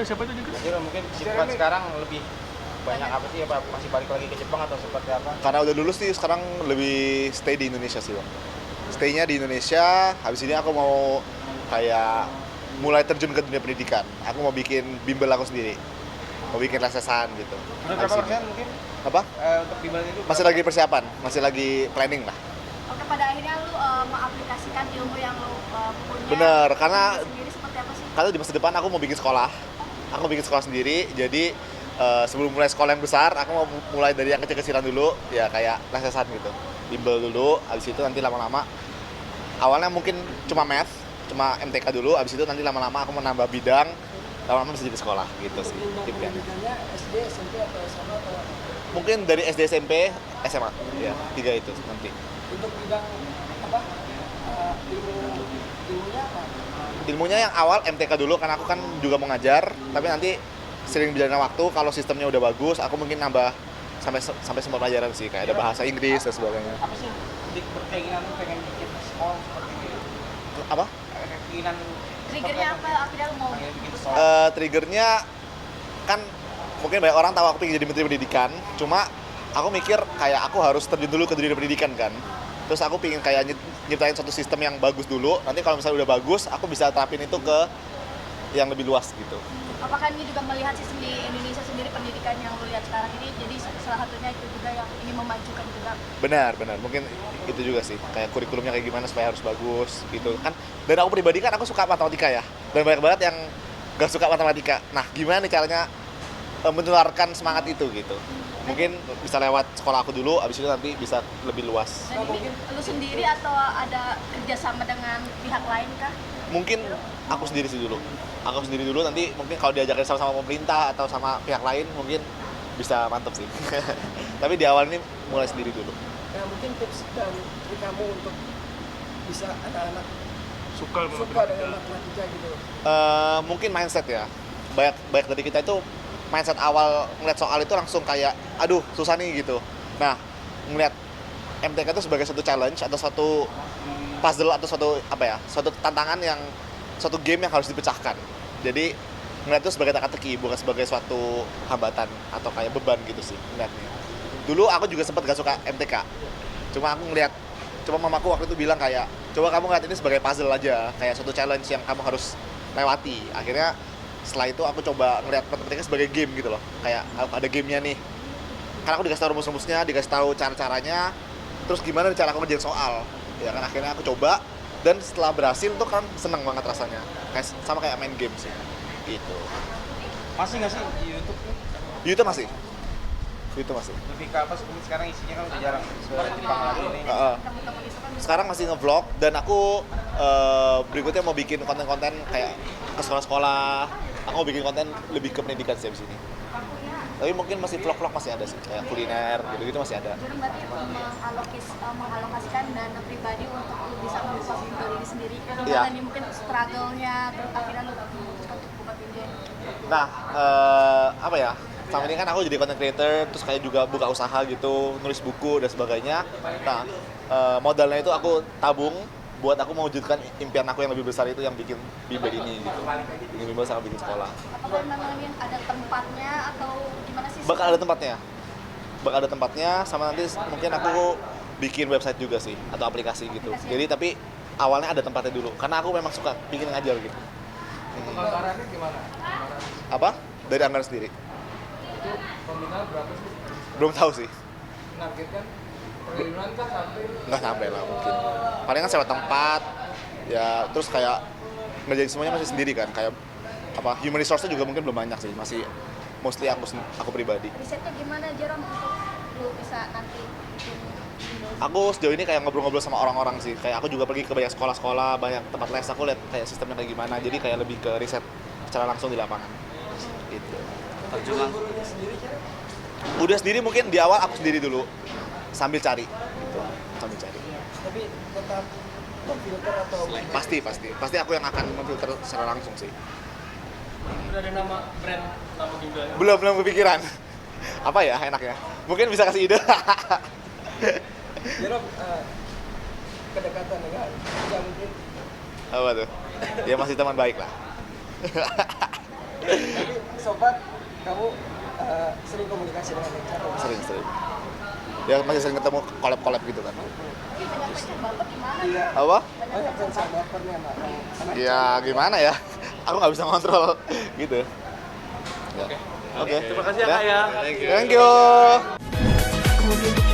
siapa itu juga? Jadi mungkin sifat sekarang lebih banyak apa sih, apa masih balik lagi ke Jepang atau seperti apa? Karena udah lulus sih, sekarang lebih stay di Indonesia sih bang. Stay-nya di Indonesia, habis ini aku mau kayak mulai terjun ke dunia pendidikan. Aku mau bikin bimbel aku sendiri, mau bikin lesesan gitu. Udah berapa persen mungkin? Apa? Untuk bimbel itu? Masih lagi persiapan, masih lagi planning lah. Oke, pada akhirnya lu mengaplikasikan ilmu yang lu punya. Bener, karena sendiri seperti apa sih? di masa depan aku mau bikin sekolah. Aku mau bikin sekolah sendiri, jadi sebelum mulai sekolah yang besar, aku mau mulai dari yang kecil-kecilan dulu, ya kayak lesesan gitu. Bimbel dulu, habis itu nanti lama-lama, awalnya mungkin cuma math, cuma MTK dulu, habis itu nanti lama-lama aku mau nambah bidang, lama-lama bisa jadi sekolah gitu sih. Pendidikannya SD, SMP atau SMA atau apa? Mungkin dari SD, SMP, SMA, ya 3 itu nanti. Untuk bidang apa? Ilmunya apa? Ilmunya yang awal MTK dulu, karena aku kan juga mau ngajar, tapi nanti sering berjalannya waktu, kalau sistemnya udah bagus, aku mungkin nambah sampai semua pelajaran sih, kayak ada bahasa Inggris dan sebagainya. Apa sih keinginan lu pengen bikin sekolah seperti itu? Apa? Keinginan Triggernya apa? Akhirnya lu mau bikin sekolah? Triggernya kan mungkin banyak orang tahu aku pengen jadi menteri pendidikan, cuma aku mikir kayak aku harus terjun dulu ke dunia pendidikan kan. Terus aku pengen kayak nyiptain suatu sistem yang bagus dulu, nanti kalau misalnya udah bagus, aku bisa terapin itu ke yang lebih luas gitu. Apakah ini juga melihat sistem di Indonesia sendiri pendidikan yang lu lihat sekarang ini, jadi salah satunya itu juga yang ingin memajukan juga? Benar, mungkin itu juga sih, kayak kurikulumnya kayak gimana supaya harus bagus gitu kan. Dan aku pribadi kan aku suka matematika ya, dan banyak banget yang gak suka matematika. Nah gimana nih caranya menularkan semangat itu gitu. Mungkin bisa lewat sekolah aku dulu, abis itu nanti bisa lebih luas. Dan ini lu sendiri atau ada kerjasama dengan pihak lain kah? Mungkin aku sendiri sih dulu. Aku sendiri dulu, nanti mungkin kalau diajakin sama pemerintah atau sama pihak lain mungkin bisa mantep sih. Tapi di awal ini mulai sendiri dulu. Nah, mungkin tips dan trik kamu untuk bisa anak-anak Suka dengan matematika gitu. Mungkin mindset ya. Banyak dari kita itu mindset awal ngeliat soal itu langsung kayak aduh susah nih gitu. Nah ngeliat MTK itu sebagai suatu challenge atau suatu puzzle atau suatu tantangan yang suatu game yang harus dipecahkan. Jadi ngeliat itu sebagai teka-teki, bukan sebagai suatu hambatan atau kayak beban gitu sih ngeliatnya. Dulu aku juga sempat gak suka MTK, cuma mamaku waktu itu bilang kayak coba kamu ngeliat ini sebagai puzzle aja, kayak suatu challenge yang kamu harus lewati. Akhirnya setelah itu aku coba ngeliat matematika sebagai game gitu loh, kayak ada gamenya nih, karena aku dikasih tahu rumus-rumusnya, dikasih tahu cara-caranya, terus gimana cara aku ngerjain soal, ya kan. Akhirnya aku coba, dan setelah berhasil tuh kan seneng banget rasanya, kayak main game sih gitu. Masih nggak sih di YouTube? YouTube masih Lebih ke apa sekarang isinya kan udah jarang ke Jepang lagi nih. Sekarang masih ngevlog, dan aku berikutnya mau bikin konten-konten kayak ke sekolah-sekolah. Aku mau bikin konten lebih ke pendidikan sih di sini. Tapi mungkin masih vlog-vlog masih ada sih, kayak kuliner gitu-gitu masih ada. Jadi berarti mengalokasikan dana pribadi untuk lu bisa membuka pinjol ini sendiri. Iya. Ini mungkin struggle-nya, terus akhirnya lu memutuskan untuk buka pinjol. Nah, apa ya? Sama ini kan aku jadi content creator, terus kayak juga buka usaha gitu, nulis buku dan sebagainya. Nah, modalnya itu aku tabung buat aku mewujudkan impian aku yang lebih besar, itu yang bikin bimbel ini gitu. Bikin bimbel sama bikin sekolah. Apakah memang ini ada tempatnya atau gimana sih? Bakal ada tempatnya, sama nanti mungkin aku bikin website juga sih, atau aplikasi gitu. Jadi tapi awalnya ada tempatnya dulu, karena aku memang suka bikin ngajar gitu. Anggarannya gimana? Apa? Dari anggaran sendiri. Itu nominal berapa sih? Belum tahu sih. Menargetkan triliunan kah sampai? Nggak sampai lah mungkin. Palingan sewa tempat, ya terus kayak ngerjain semuanya masih sendiri kan. Kayak human resource-nya juga mungkin belum banyak sih, masih mostly aku pribadi. Risetnya gimana Jerome untuk lu bisa nanti bikin Windows? Aku sejauh ini kayak ngobrol-ngobrol sama orang-orang sih. Kayak aku juga pergi ke banyak sekolah-sekolah, banyak tempat les, aku lihat kayak sistemnya kayak gimana. Jadi kayak lebih ke riset secara langsung di lapangan. Gitu. Gurunya sendiri kira? Udah sendiri mungkin di awal aku sendiri dulu, sambil cari. Gitu. Sambil cari. Tapi tetap memfilter atau Pasti aku yang akan memfilter secara langsung sih. udah ada nama brand nama bimbelnya? Belum kepikiran. Apa ya enaknya? Mungkin bisa kasih ide. Jerome, kedekatan dengan bisa mungkin Apa tuh? Ya masih teman baik lah. tapi so far kamu sering komunikasi dengan Echa? Sering. Ya masih sering ketemu collab gitu kan. Ini banyak pacar baper gimana? Iya. Apa? Banyak pacar bapernya sama Ya gimana ya? Aku nggak bisa ngontrol gitu. Ya. Oke. Oke. Terima kasih ya Kak ya. Thank you. kemudian